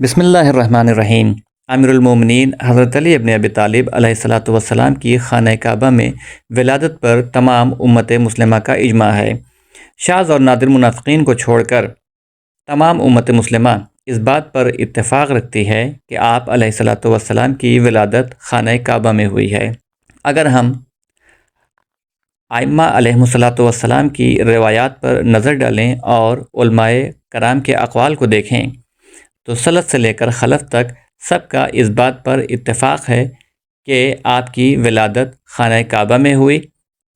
بسم اللہ الرحمن الرحیم۔ امیر المومنین حضرت علی ابن ابی طالب علیہ الصلوۃ والسلام کی خانہ کعبہ میں ولادت پر تمام امت مسلمہ کا اجماع ہے۔ شاذ اور نادر منافقین کو چھوڑ کر تمام امت مسلمہ اس بات پر اتفاق رکھتی ہے کہ آپ علیہ الصلوۃ والسلام کی ولادت خانہ کعبہ میں ہوئی ہے۔ اگر ہم ائمہ علیہم الصلوۃ والسلام کی روایات پر نظر ڈالیں اور علماء کرام کے اقوال کو دیکھیں تو سلف سے لے کر خلف تک سب کا اس بات پر اتفاق ہے کہ آپ کی ولادت خانہ کعبہ میں ہوئی،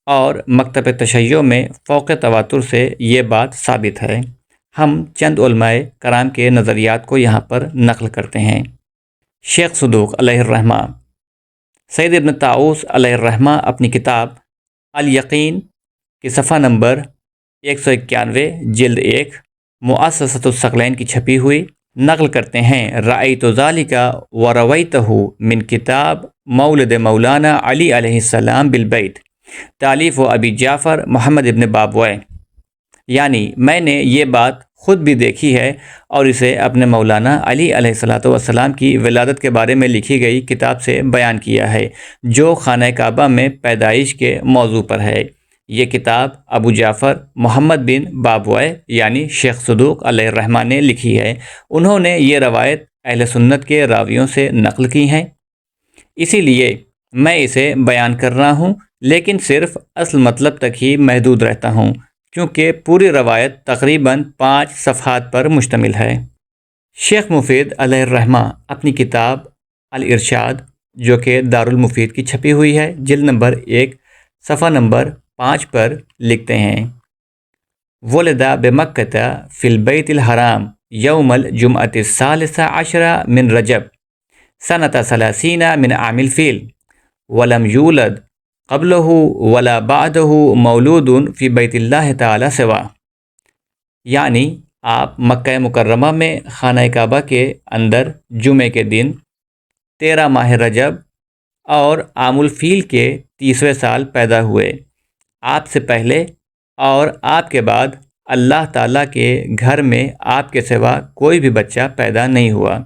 اور مکتب تشیع میں فوق تواتر سے یہ بات ثابت ہے۔ ہم چند علماء کرام کے نظریات کو یہاں پر نقل کرتے ہیں۔ شیخ صدوق علیہ الرحمہ، سید ابن طاؤس علیہ الرحمہ اپنی کتاب الیقین کی صفحہ نمبر 191 جلد 1 مؤسسۃ الثقلین کی چھپی ہوئی نقل کرتے ہیں، رأیت ذالک ورویتہ من کتاب مولد مولانا علی علیہ السلام بالبیت تالیف و ابی جعفر محمد ابن بابویہ، یعنی میں نے یہ بات خود بھی دیکھی ہے اور اسے اپنے مولانا علی علیہ السلام کی ولادت کے بارے میں لکھی گئی کتاب سے بیان کیا ہے، جو خانہ کعبہ میں پیدائش کے موضوع پر ہے۔ یہ کتاب ابو جعفر محمد بن بابویہ یعنی شیخ صدوق علیہ الرحمہ نے لکھی ہے۔ انہوں نے یہ روایت اہل سنت کے راویوں سے نقل کی ہیں، اسی لیے میں اسے بیان کر رہا ہوں، لیکن صرف اصل مطلب تک ہی محدود رہتا ہوں، کیونکہ پوری روایت تقریباً 5 صفحات پر مشتمل ہے۔ شیخ مفید علیہ الرحمہ اپنی کتاب الارشاد، جو کہ دارالمفید کی چھپی ہوئی ہے، جلد نمبر 1 صفحہ نمبر 5 پر لکھتے ہیں، ولد بمکہ فی البیت الحرام یوم الجمعۃ الثالث عشر من رجب سنۃ 30 من عام الفیل ولم یولد قبلہ ولا بعدہ مولود فی بیت اللہ تعالی سوا، یعنی آپ مکہ مکرمہ میں خانہ کعبہ کے اندر جمعے کے دن 13 ماہ رجب اور عام الفیل کے 30ویں سال پیدا ہوئے۔ آپ سے پہلے اور آپ کے بعد اللہ تعالیٰ کے گھر میں آپ کے سوا کوئی بھی بچہ پیدا نہیں ہوا۔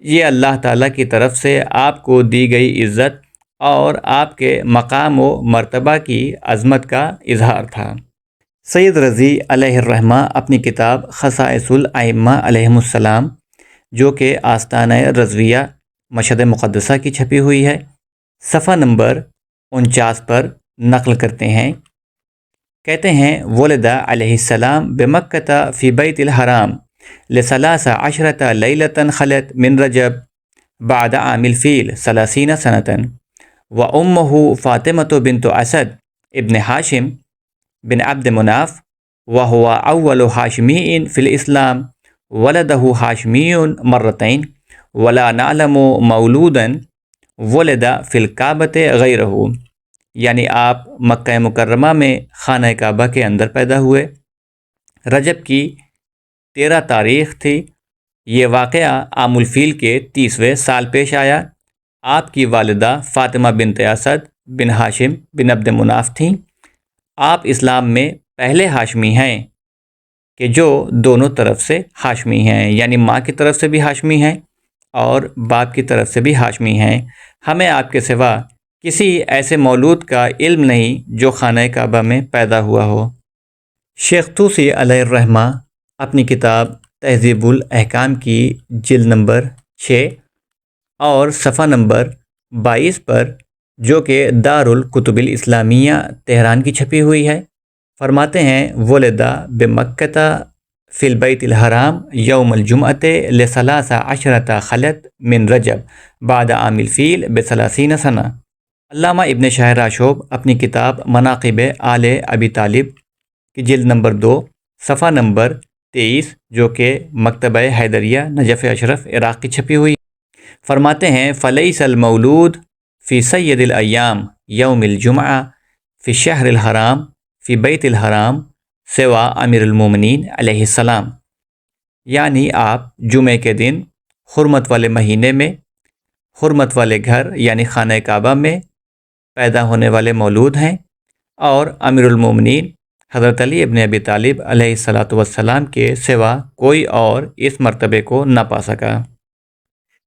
یہ اللہ تعالیٰ کی طرف سے آپ کو دی گئی عزت اور آپ کے مقام و مرتبہ کی عظمت کا اظہار تھا۔ سید رضی علیہ الرحمہ اپنی کتاب خصائص الائمہ علیہم السلام، جو کہ آستانہ رضویہ مشہد مقدسہ کی چھپی ہوئی ہے، صفحہ نمبر 49 پر نقل کرتے ہیں، کہتے ہیں، ولد علیہ السلام بمکہ فی بیت الحرام لثلاث عشرۃ لیلۃ خلت من رجب بعد عام الفیل 30 سنۃ وامہ فاطمۃ بنت اسد ابن ہاشم بن عبد مناف وہو اول ہاشمی فی الاسلام ولدہ ہاشمی مرتین ولا نعلم مولودا ولد فی الکعبۃ غیرہ، یعنی آپ مکہ مکرمہ میں خانہ کعبہ کے اندر پیدا ہوئے۔ رجب کی 13 تاریخ تھی۔ یہ واقعہ عام الفیل کے 30ویں سال پیش آیا۔ آپ کی والدہ فاطمہ بنت اسد بن ہاشم بن عبد مناف تھیں۔ آپ اسلام میں پہلے ہاشمی ہیں کہ جو دونوں طرف سے ہاشمی ہیں، یعنی ماں کی طرف سے بھی ہاشمی ہیں اور باپ کی طرف سے بھی ہاشمی ہیں۔ ہمیں آپ کے سوا کسی ایسے مولود کا علم نہیں جو خانہ کعبہ میں پیدا ہوا ہو۔ شیخ طوسی علیہ الرحمہ اپنی کتاب تہذیب الاحکام کی جلد نمبر 6 اور صفحہ نمبر 22 پر، جو کہ دارالکتب الاسلامیہ تہران کی چھپی ہوئی ہے، فرماتے ہیں، ولد بمکہ فی البیت الحرام یوم الجمعۃ لثلاث عشرۃ خلت من رجب بعد عام الفیل ب30 سنہ۔ علامہ ابن شاہر آشوب اپنی کتاب مناقب آل ابی طالب کی جلد نمبر 2 صفحہ نمبر 23، جو کہ مکتبہ حیدریہ نجف اشرف عراق کی چھپی ہوئی، فرماتے ہیں، فلیس المولود فی سید الایام یوم الجمعہ فی شہر الحرام فی بیت الحرام سوا امیر المومنین علیہ السلام، یعنی آپ جمعے کے دن حرمت والے مہینے میں حرمت والے گھر یعنی خانہ کعبہ میں پیدا ہونے والے مولود ہیں، اور امیر المومنین حضرت علی ابن ابی طالب علیہ الصلوۃ والسلام کے سوا کوئی اور اس مرتبے کو نہ پا سکا۔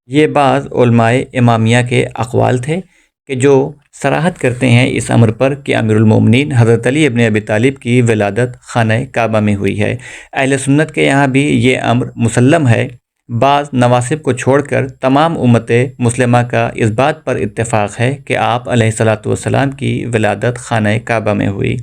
یہ بعض علماء امامیہ کے اقوال تھے کہ جو صراحت کرتے ہیں اس امر پر کہ امیر المومنین حضرت علی ابن ابی طالب کی ولادت خانہ کعبہ میں ہوئی ہے۔ اہل سنت کے یہاں بھی یہ امر مسلم ہے۔ بعض نواسب کو چھوڑ کر تمام امت مسلمہ کا اس بات پر اتفاق ہے کہ آپ علیہ الصلوۃ والسلام کی ولادت خانہ کعبہ میں ہوئی۔